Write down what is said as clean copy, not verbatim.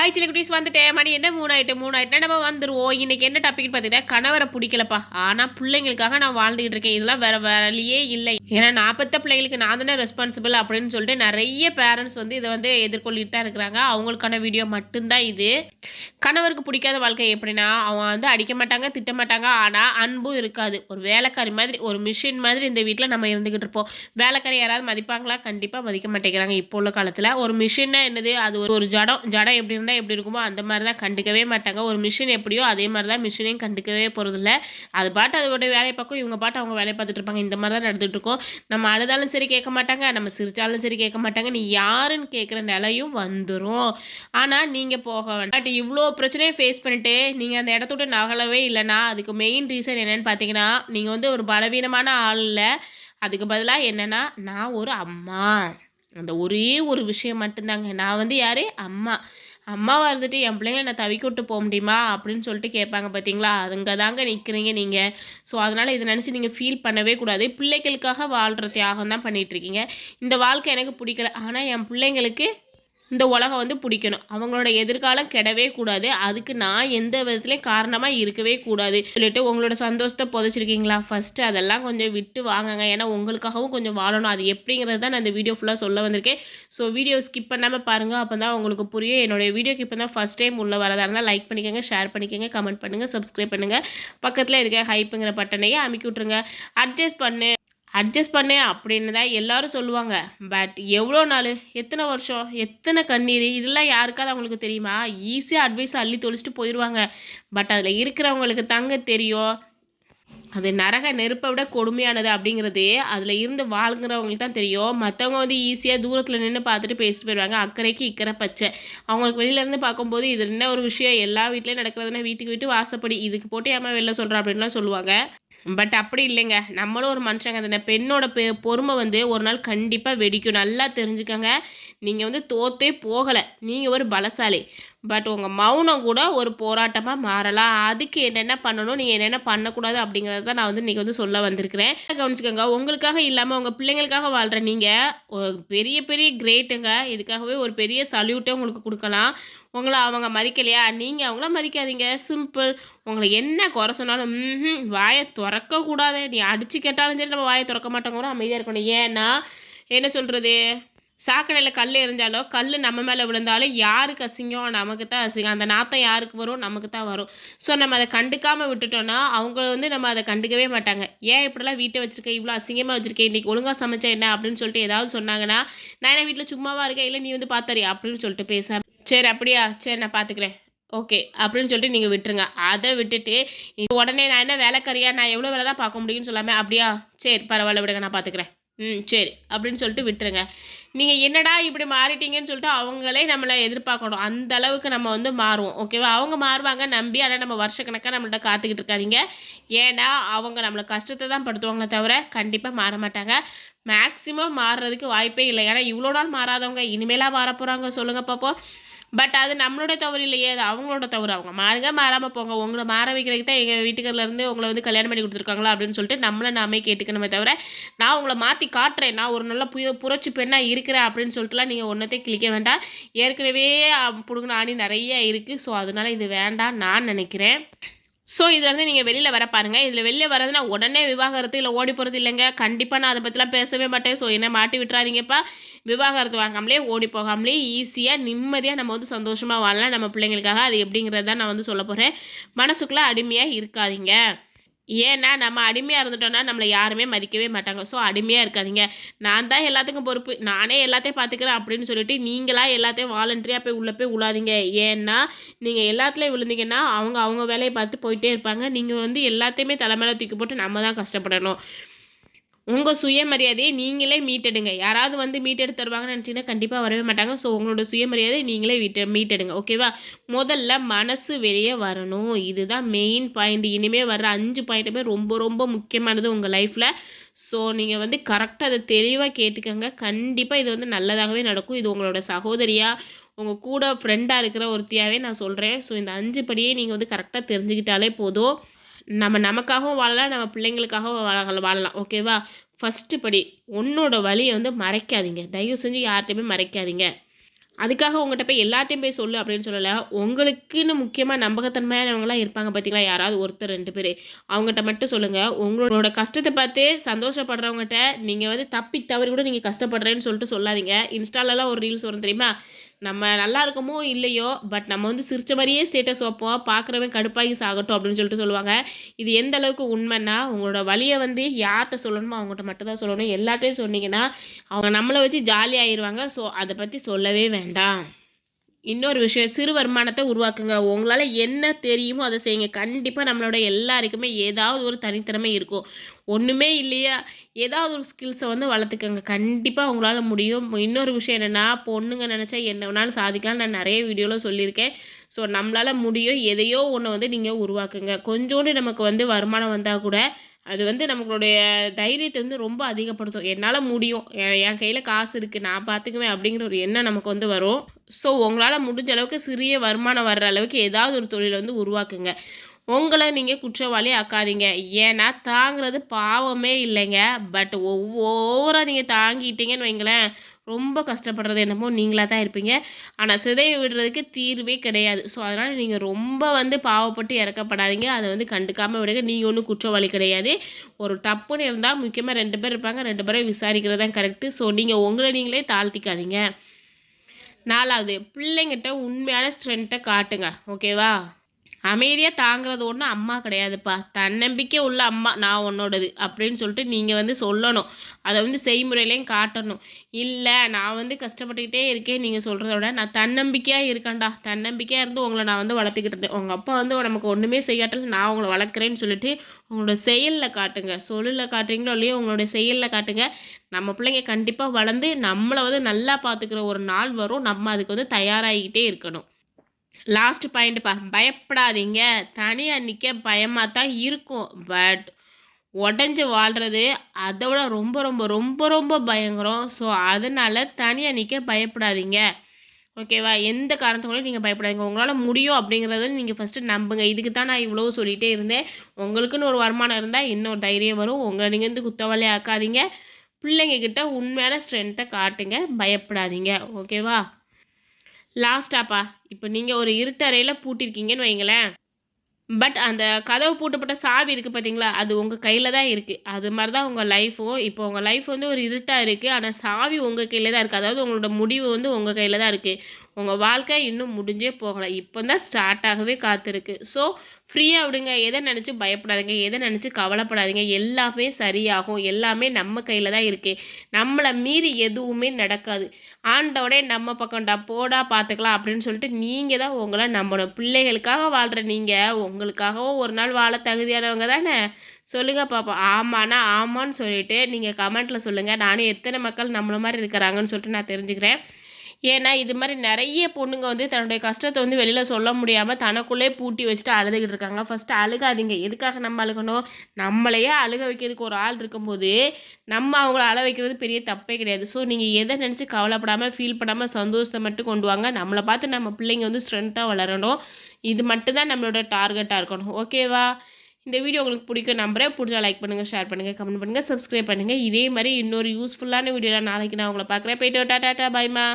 Hi சிலக்குட்டீஸ் வந்துட்டேன். மணி என்ன 3 ஆயிட்டுனா நம்ம வந்துருவோம். இன்னைக்கு என்ன டாபிக்னு பார்த்தீங்கன்னா, கணவரை பிடிக்கலப்பா. ஆனால் பிள்ளைங்களுக்காக நான் வாழ்ந்துகிட்டு இருக்கேன். இதெல்லாம் வேற வழியே இல்லை. ஏன்னா நான் பெத்த பிள்ளைங்களுக்கு நான் தானே ரெஸ்பான்சிபிள் அப்படின்னு சொல்லிட்டு நிறைய பேரண்ட்ஸ் வந்து இதை வந்து எதிர்கொள்ளிட்டு தான் இருக்கிறாங்க. அவங்களுக்கான வீடியோ மட்டும்தான் இது. கணவருக்கு பிடிக்காத வாழ்க்கை எப்படின்னா, அவன் வந்து அடிக்க மாட்டாங்க, திட்ட மாட்டாங்க. ஆனால் அன்பும் இருக்காது. ஒரு வேலைக்காரி மாதிரி, ஒரு மிஷின் மாதிரி இந்த வீட்டில் நம்ம இருந்துகிட்டு இருப்போம். வேலைக்காரி யாராவது மதிப்பாங்களா? கண்டிப்பாக மதிக்க மாட்டேங்கிறாங்க இப்போ உள்ள காலத்தில். ஒரு மிஷின்னா என்னது? அது ஒரு ஜடம் எப்படி இருந்தால் எப்படி இருக்குமோ அந்த மாதிரி தான், கண்டுக்கவே மாட்டாங்க. ஒரு மிஷின் எப்படியோ அதே மாதிரி தான் மிஷினையும் கண்டுக்கவே போகிறதில்ல. அது பாட்டு அதோட வேலையை பார்க்கும், இவங்க பாட்டு அவங்க வேலையை பார்த்துட்டு இருப்பாங்க. இந்த மாதிரி தான் நடந்துகிட்டு இருக்கோம். நம்ம அழுதாலும் சரி கேட்க மாட்டாங்க, நம்ம சிரிச்சாலும் சரி கேட்க மாட்டாங்க. நீ யாருன்னு கேட்குற நிலையும் வந்துடும். ஆனால் நீங்கள் போக வேண்டாம். பட் இவ்வளோ பிரச்சனையை ஃபேஸ் பண்ணிட்டு நீங்கள் அந்த இடத்த விட்டு நகலவே இல்லைன்னா அதுக்கு மெயின் ரீசன் என்னன்னு பார்த்தீங்கன்னா, நீங்கள் வந்து ஒரு பலவீனமான ஆள் இல்லை. அதுக்கு பதிலாக என்னென்னா, நான் ஒரு அம்மா. அந்த ஒரே ஒரு விஷயம் மட்டும்தாங்க. நான் வந்து யார்? அம்மா. அம்மாவாக இருந்துட்டு என் பிள்ளைங்கள நான் தவிக்க விட்டு போக முடியுமா அப்படின்னு சொல்லிட்டு கேட்பாங்க பார்த்தீங்களா? அதுங்க தாங்க நிற்கிறீங்க நீங்கள். ஸோ அதனால் இதை நினச்சி நீங்கள் ஃபீல் பண்ணவே கூடாது. பிள்ளைகளுக்காக வாழ்கிற தியாகம் தான் பண்ணிகிட்ருக்கீங்க. இந்த வாழ்க்கை எனக்கு பிடிக்கல, ஆனால் என் பிள்ளைங்களுக்கு இந்த உலகம் வந்து பிடிக்கணும். அவங்களோட எதிர்காலம் கெடவே கூடாது. அதுக்கு நான் எந்த விதத்துலையும் காரணமாக இருக்கவே கூடாது சொல்லிட்டு உங்களோட சந்தோஷத்தை புதைச்சிருக்கீங்களா? ஃபஸ்ட்டு அதெல்லாம் கொஞ்சம் விட்டு வாங்குங்க. ஏன்னா உங்களுக்காகவும் கொஞ்சம் வாழணும். அது எப்படிங்கிறது தான் நான் இந்த வீடியோ ஃபுல்லாக சொல்ல வந்திருக்கேன். ஸோ வீடியோ ஸ்கிப் பண்ணாமல் பாருங்கள். அப்போ தான் உங்களுக்கு புரியும். என்னுடைய வீடியோக்கு இப்போ தான் ஃபஸ்ட் டைம் உள்ளே வரதா இருந்தால் லைக் பண்ணிக்கோங்க, ஷேர் பண்ணிக்கோங்க, கமெண்ட் பண்ணுங்கள், சப்ஸ்கிரைப் பண்ணுங்கள். பக்கத்தில் இருக்க ஹைப்புங்கிற பட்டனையே அமுக்கி விட்ருங்க. அட்ஜஸ்ட் பண்ணு அப்படின்னு தான் எல்லாரும் சொல்லுவாங்க. பட் எவ்வளோ நாள், எத்தனை வருஷம், எத்தனை கண்ணீர், இதெல்லாம் யாருக்காவது அவங்களுக்கு தெரியுமா? ஈஸியாக அட்வைஸ் அள்ளி தொலைச்சிட்டு போயிடுவாங்க. பட் அதில் இருக்கிறவங்களுக்கு தாங்க தெரியும் அது நரக நெருப்பை விட கொடுமையானது அப்படிங்கிறது. அதில் இருந்து வாழ்கிறவங்களுக்கு தான் தெரியும். மற்றவங்க வந்து ஈஸியாக தூரத்தில் நின்று பார்த்துட்டு பேசிட்டு போயிடுவாங்க. அக்கறைக்கு இக்கரை பச்சை. அவங்களுக்கு வெளியிலேருந்து பார்க்கும்போது இது என்ன ஒரு விஷயம், எல்லா வீட்லேயும் நடக்கிறதுனா வீட்டுக்கு வீட்டு வாசப்படி, இதுக்கு போட்டு ஏமா வெளில சொல்கிறா அப்படின்லாம் சொல்லுவாங்க. பட் அப்படி இல்லைங்க. நம்மளும் ஒரு மனுஷங்க தானே. பெண்ணோட பொறுமை வந்து ஒரு நாள் கண்டிப்பாக வெடிக்கும். நல்லா தெரிஞ்சுக்கங்க. நீங்கள் வந்து தோற்றே போகலை, நீங்கள் ஒரு பலசாலி. பட் உங்கள் மௌனம் கூட ஒரு போராட்டமாக மாறலாம். அதுக்கு என்னென்ன பண்ணணும், நீங்கள் என்னென்ன பண்ணக்கூடாது அப்படிங்கிறத தான் நான் வந்து இன்றைக்கி வந்து சொல்ல வந்திருக்கிறேன். கவனிச்சுக்கோங்க. உங்களுக்காக இல்லாமல் உங்கள் பிள்ளைங்களுக்காக வாழ்கிற நீங்கள் பெரிய பெரிய கிரேட்டுங்க. இதுக்காகவே ஒரு பெரிய சல்யூட்டே உங்களுக்கு கொடுக்கலாம். உங்களை அவங்க மதிக்கலையா, நீங்கள் அவங்கள மதிக்காதீங்க. சிம்பிள். உங்களை என்ன குறை சொன்னாலும் வாயை திறக்கக்கூடாது. நீ அடித்து கேட்டாலும் சரி நம்ம வாயை திறக்க மாட்டோங்க, கூட அமைதியாக இருக்கணும். ஏன்னா என்ன சொல்கிறது, சாக்கடையில் கல் எறிஞ்சாலோ கல் நம்ம மேலே விழுந்தாலும் யாருக்கு அசிங்கம்? நமக்கு தான் அசிங்கம். அந்த நாத்தம் யாருக்கு வரும்? நமக்கு தான் வரும். ஸோ நம்ம அதை கண்டுக்காமல் விட்டுட்டோன்னா அவங்க வந்து நம்ம அதை கண்டுக்கவே மாட்டாங்க. ஏன் இப்படிலாம் வீட்டை வச்சுருக்கேன், இவ்வளோ அசிங்கமாக வச்சுருக்கேன், இன்றைக்கி ஒழுங்காக சமைச்சா என்ன அப்படின்னு சொல்லிட்டு ஏதாவது சொன்னாங்கன்னா, நான் என்ன வீட்டில் சும்மாவாக இருக்கேன், இல்லை நீ வந்து பார்த்தாரி அப்படின்னு சொல்லிட்டு பேச, சரி அப்படியா, சரி நான் பார்த்துக்கிறேன், ஓகே அப்படின்னு சொல்லிட்டு நீங்கள் விட்டுருங்க. அதை விட்டுட்டு உடனே நான் என்ன வேலைக்காரியா, நான் எவ்வளோ வேலை தான் பார்க்க முடியும்னு சொல்லாமல், அப்படியா சரி பரவாயில்ல விடுங்க நான் பார்த்துக்கிறேன், சரி அப்படின்னு சொல்லிட்டு விட்டுருங்க. நீங்கள் என்னடா இப்படி மாறிட்டீங்கன்னு சொல்லிட்டு அவங்களே நம்மளை எதிர்பார்க்கணும். அந்த அளவுக்கு நம்ம வந்து மாறுவோம். ஓகேவா? அவங்க மாறுவாங்க நம்பி. ஆனால் நம்ம வருஷக்கணக்காக நம்மள்ட்ட காத்துக்கிட்டு இருக்காதீங்க. ஏன்னா அவங்க நம்மளை கஷ்டத்தை தான் படுத்துவாங்களே தவிர கண்டிப்பாக மாற மாட்டாங்க. மேக்ஸிமம் மாறுறதுக்கு வாய்ப்பே இல்லை. ஏன்னா இவ்வளோ நாள் மாறாதவங்க இனிமேலாக மாற போகிறாங்க சொல்லுங்கள் பார்ப்போம். பட் அது நம்மளோட தவறு இல்லையே, அது அவங்களோட தவறு. அவங்க மாறுங்க, மாறாமல் போங்க. உங்களை மாற வைக்கிறதுக்கு தான் எங்கள் வீட்டுக்காரிலேருந்து உங்களை வந்து கல்யாணம் பண்ணி கொடுத்துருக்காங்களா அப்படின்னு சொல்லிட்டு நம்மளை நாமே கேட்டுக்கணுமே தவிர, நான் உங்களை மாற்றி காட்டுறேன், நான் ஒரு நல்ல புரட்சி பெண்ணாக இருக்கிறேன் அப்படின்னு சொல்லிட்டுலாம் நீங்கள் ஒன்றத்தை கிளிக்க வேண்டாம். ஏற்கனவே பிடுங்கின ஆணி நிறைய இருக்குது. ஸோ அதனால் இது வேண்டாம் நான் நினைக்கிறேன். ஸோ இதுலேருந்து நீங்கள் வெளியில் வர பாருங்கள். இதில் வெளியில் வரதுன்னா உடனே விவாகரத்து இல்லை ஓடி போகிறது இல்லைங்க. கண்டிப்பாக நான் அதை பற்றிலாம் பேசவே மாட்டேன். ஸோ என்ன மாட்டி விட்டுறாதீங்கப்பா. விவாகரத்து வாங்காமலே ஓடி போகாமலே ஈஸியாக நிம்மதியாக நம்ம வந்து சந்தோஷமாக வாழலாம் நம்ம பிள்ளைங்களுக்காக. அது எப்படிங்கிறது தான் நான் வந்து சொல்ல போகிறேன். மனசுக்குள்ளே அடிமையாக இருக்காதீங்க. ஏன்னா நம்ம அடிமையாக இருந்துட்டோம்னா நம்மளை யாருமே மதிக்கவே மாட்டாங்க. ஸோ அடிமையாக இருக்காதீங்க. நான் தான் எல்லாத்துக்கும் பொறுப்பு, நானே எல்லாத்தையும் பார்த்துக்கிறேன் அப்படின்னு சொல்லிட்டு நீங்களாக எல்லாத்தையும் வாலண்டரியாக போய் உள்ளே போய் விழாதீங்க. ஏன்னா நீங்கள் எல்லாத்துலேயும் விழுந்தீங்கன்னா அவங்க அவங்க வேலையை பார்த்து போயிட்டே இருப்பாங்க. நீங்கள் வந்து எல்லாத்தையுமே தலைமையில தூக்கி போட்டு நம்ம தான் கஷ்டப்படணும். உங்கள் சுயமரியாதையை நீங்களே மீட்டெடுங்க. யாராவது வந்து மீட்டெடுத்து தருவாங்கன்னு நினச்சிங்கன்னா கண்டிப்பாக வரவே மாட்டாங்க. ஸோ உங்களோட சுயமரியாதை நீங்களே மீட்டெடுங்க. ஓகேவா? முதல்ல மனசு வெளியே வரணும். இதுதான் மெயின் பாயிண்ட். இனிமேல் வர்ற 5 பாயிண்ட்டுமே ரொம்ப ரொம்ப முக்கியமானது உங்கள் லைஃப்பில். ஸோ நீங்கள் வந்து கரெக்டாக அதை தெளிவாக கேட்டுக்கோங்க. கண்டிப்பாக இது வந்து நல்லதாகவே நடக்கும். இது உங்களோட சகோதரியாக, உங்கள் கூட ஃப்ரெண்டாக இருக்கிற ஒருத்தியாகவே நான் சொல்கிறேன். ஸோ இந்த 5 படியே நீங்கள் வந்து கரெக்டாக தெரிஞ்சுக்கிட்டாலே போதும். நமக்காகவும் வாழலாம், நம்ம பிள்ளைங்களுக்காகவும் வாழலாம். ஓகேவா? ஃபஸ்ட்டு படி, உன்னோட வலியை வந்து மறைக்காதீங்க. தயவு செஞ்சு யார்கிட்டையுமே மறைக்காதீங்க. அதுக்காக உங்கள்கிட்ட போய் எல்லாத்தையும் போய் சொல்லு அப்படின்னு சொல்லலை. உங்களுக்குன்னு முக்கியமாக நம்பகத்தன்மையானவங்களாம் இருப்பாங்க பார்த்தீங்களா, யாராவது ஒருத்தர் 2 பேர், அவங்ககிட்ட மட்டும் சொல்லுங்கள். உங்களோட கஷ்டத்தை பார்த்து சந்தோஷப்படுறவங்ககிட்ட நீங்கள் வந்து தப்பி தவறி கூட நீங்கள் கஷ்டப்படுறேன்னு சொல்லிட்டு சொல்லாதீங்க. இன்ஸ்டாலலாம் ஒரு ரீல்ஸ் வரும் தெரியுமா, நம்ம நல்லா இருக்கமோ இல்லையோ பட் நம்ம வந்து சிரிச்ச மாதிரியே ஸ்டேட்டஸ் வைப்போம், பார்க்குறவன் கடுப்பாகி சாகட்டும் அப்படின்னு சொல்லிட்டு சொல்லுவாங்க. இது எந்த அளவுக்கு உண்மைன்னா, உங்களோட வலியை வந்து யார்கிட்ட சொல்லணுமோ அவங்ககிட்ட மட்டும் தான் சொல்லணும். எல்லாத்தையும் சொன்னீங்கன்னா அவங்க நம்மளை வச்சு ஜாலி ஆயிடுவாங்க. ஸோ அதை பற்றி சொல்லவே வேண்டாம். இன்னொரு விஷயம், சிறு வருமானத்தை உருவாக்குங்க. உங்களால் என்ன தெரியுமோ அதை செய்யுங்க. கண்டிப்பாக நம்மளோட எல்லாருக்குமே ஏதாவது ஒரு தனித்திறமை இருக்கும். ஒன்றுமே இல்லையா, ஏதாவது ஒரு ஸ்கில்ஸை வந்து வளர்த்துக்கோங்க. கண்டிப்பாக உங்களால் முடியும். இன்னொரு விஷயம் என்னென்னா, பொண்ணுங்க நினச்சா என்ன வேணாலும் சாதிக்கலாம். நான் நிறைய வீடியோவில் சொல்லியிருக்கேன். ஸோ நம்மளால் முடியும். எதையோ ஒன்று வந்து நீங்கள் உருவாக்குங்க. கொஞ்சோண்டு நமக்கு வந்து வருமானம் வந்தால் கூட அது வந்து நம்மளுடைய தைரியத்தை வந்து ரொம்ப அதிகப்படுத்தும். என்னால் முடியும், என் கையில் காசு இருக்குது, நான் பார்த்துக்குவேன் அப்படிங்கிற ஒரு எண்ணம் நமக்கு வந்து வரும். ஸோ உங்களால் முடிஞ்ச அளவுக்கு சிறிய வருமானம் வர்ற அளவுக்கு ஏதாவது ஒரு தொழிலை வந்து உருவாக்குங்க. உங்களை நீங்கள் குற்றவாளி ஆக்காதீங்க. ஏன்னா தாங்கிறது பாவமே இல்லைங்க. பட் ஒவ்வொரு நீங்கள் தாங்கிட்டீங்கன்னு வைங்களேன், ரொம்ப கஷ்டப்படுறது என்னமோ நீங்களாக தான் இருப்பீங்க. ஆனால் சிதைய விடுறதுக்கு தீர்வே கிடையாது. ஸோ அதனால் நீங்கள் ரொம்ப வந்து பாவப்பட்டு இறக்கப்படாதீங்க. அதை வந்து கண்டுக்காமல் விடுங்க. நீங்கள் ஒன்றும் குற்றவாளி கிடையாது. ஒரு தப்புன்னு இருந்தால் முக்கியமாக 2 பேர் இருப்பாங்க, 2 பேரை விசாரிக்கிறது தான் கரெக்டு. ஸோ நீங்கள் உங்களை நீங்களே தாழ்த்திக்காதீங்க. 4வது, பிள்ளைங்கிட்ட உண்மையான ஸ்ட்ரென்த்தை காட்டுங்க. ஓகேவா? அமைதியாக தாங்கிறது ஒன்றும் அம்மா கிடையாதுப்பா. தன்னம்பிக்கை உள்ள அம்மா நான் உன்னோடது அப்படின்னு சொல்லிட்டு நீங்கள் வந்து சொல்லணும். அதை வந்து செய்முறையிலையும் காட்டணும். இல்லை நான் வந்து கஷ்டப்பட்டுக்கிட்டே இருக்கேன் நீங்கள் சொல்கிறத விட நான் தன்னம்பிக்கையாக இருக்கேன்டா, தன்னம்பிக்கையாக இருந்து உங்களை நான் வந்து வளர்த்துக்கிட்டு இருந்தேன். உங்கள் அப்பா வந்து நமக்கு ஒன்றுமே செய்யாட்டாலும் நான் உங்களை வளர்க்குறேன்னு சொல்லிட்டு உங்களோட செயலில் காட்டுங்க. சொல்லில் காட்டுறீங்களோ இல்லையோ உங்களுடைய செயலில் காட்டுங்க. நம்ம பிள்ளைங்க கண்டிப்பாக வளர்ந்து நம்மளை வந்து நல்லா பார்த்துக்கிற ஒரு நாள் வரும். நம்ம அதுக்கு வந்து தயாராகிக்கிட்டே இருக்கணும். லாஸ்ட் பாயிண்ட்ப்பா, பயப்படாதீங்க. தனியாக நிற்க பயமாக தான் இருக்கும். பட் உடஞ்சி வாழ்கிறது அதை விட ரொம்ப ரொம்ப ரொம்ப ரொம்ப பயங்கரம். ஸோ அதனால் தனியாக நிற்க பயப்படாதீங்க. ஓகேவா? எந்த காரணத்துக்கும் நீங்கள் பயப்படாதீங்க. உங்களால் முடியும் அப்படிங்கிறத நீங்கள் ஃபஸ்ட்டு நம்புங்க. இதுக்கு தான் நான் இவ்வளோ சொல்லிகிட்டே இருந்தேன். உங்களுக்குன்னு ஒரு வருமானம் இருந்தால் இன்னொரு தைரியம் வரும். உங்களை நீங்கள் வந்து குத்தவாளி ஆக்காதீங்க. பிள்ளைங்கக்கிட்ட உண்மையான ஸ்ட்ரென்த்தை காட்டுங்க. பயப்படாதீங்க. ஓகேவா? லாஸ்ட்டாப்பா, இப்போ நீங்கள் ஒரு இருட்டறையில் பூட்டியிருக்கீங்கன்னு வைங்களேன். பட் அந்த கதவு பூட்டப்பட்ட சாவி இருக்குது பார்த்தீங்களா, அது உங்கள் கையில் தான் இருக்குது. அது மாதிரி தான் உங்கள் லைஃப்பும். இப்போ உங்கள் லைஃப் வந்து ஒரு இருட்டாக இருக்குது, ஆனால் சாவி உங்கள் கையில் தான் இருக்குது. அதாவது உங்களோட முடிவு வந்து உங்கள் கையில் தான் இருக்குது. உங்கள் வாழ்க்கை இன்னும் முடிஞ்சே போகலை, இப்போ தான் ஸ்டார்ட் ஆகவே காத்திருக்கு. ஸோ ஃப்ரீயாக விடுங்க. எதை நினச்சி பயப்படாதீங்க, எதை நினச்சி கவலைப்படாதீங்க. எல்லாமே சரியாகும். எல்லாமே நம்ம கையில் தான் இருக்குது. நம்மளை மீறி எதுவுமே நடக்காது. ஆண்டவனே நம்ம பக்கம்டா, போடா பார்த்துக்கலாம் அப்படின்னு சொல்லிட்டு நீங்கள் தான் உங்களை நம்பணும். பிள்ளைகளுக்காக வாழ்கிற நீங்கள் உங்களுக்காகவும் ஒரு நாள் வாழ தகுதியானவங்க தானே. சொல்லுங்கள் பாப்போம். ஆமாண்ணா ஆமான்னு சொல்லிட்டு நீங்கள் கமெண்ட்டில் சொல்லுங்கள். நானும் எத்தனை மக்கள் நம்மள மாதிரி இருக்கிறாங்கன்னு சொல்லிட்டு நான் தெரிஞ்சுக்கிறேன். ஏன்னா இது மாதிரி நிறைய பொண்ணுங்க வந்து தன்னுடைய கஷ்டத்தை வந்து வெளியில் சொல்ல முடியாமல் தனக்குள்ளே பூட்டி வச்சுட்டு அழுதுகிட்டு இருக்காங்க. ஃபஸ்ட்டு அழுகாதீங்க. எதுக்காக நம்ம அழுகணும்? நம்மளையே அழுக வைக்கிறதுக்கு ஒரு ஆள் இருக்கும்போது நம்ம அவங்கள அழ வைக்கிறது பெரிய தப்பே கிடையாது. ஸோ நீங்கள் எதை நினச்சி கவலைப்படாமல் ஃபீல் பண்ணாமல் சந்தோஷத்தை மட்டும் கொண்டு வாங்க. நம்மளை பார்த்து நம்ம பிள்ளைங்க வந்து ஸ்ட்ரென்த்தாக வளரணும். இது மட்டும்தான் நம்மளோட டார்கெட்டாக இருக்கணும். ஓகேவா? இந்த வீடியோ உங்களுக்கு பிடிக்கும் நம்புறேன். பிடிச்சா லைக் பண்ணுங்கள், ஷேர் பண்ணுங்கள், கமெண்ட் பண்ணுங்கள், சப்ஸ்கிரைப் பண்ணுங்கள். இதே மாதிரி இன்னொரு யூஸ்ஃபுல்லான வீடியோவில் நாளைக்கு நான் உங்களை பார்க்குறேன். போய்ட்டு டாட்டா பாய்மா.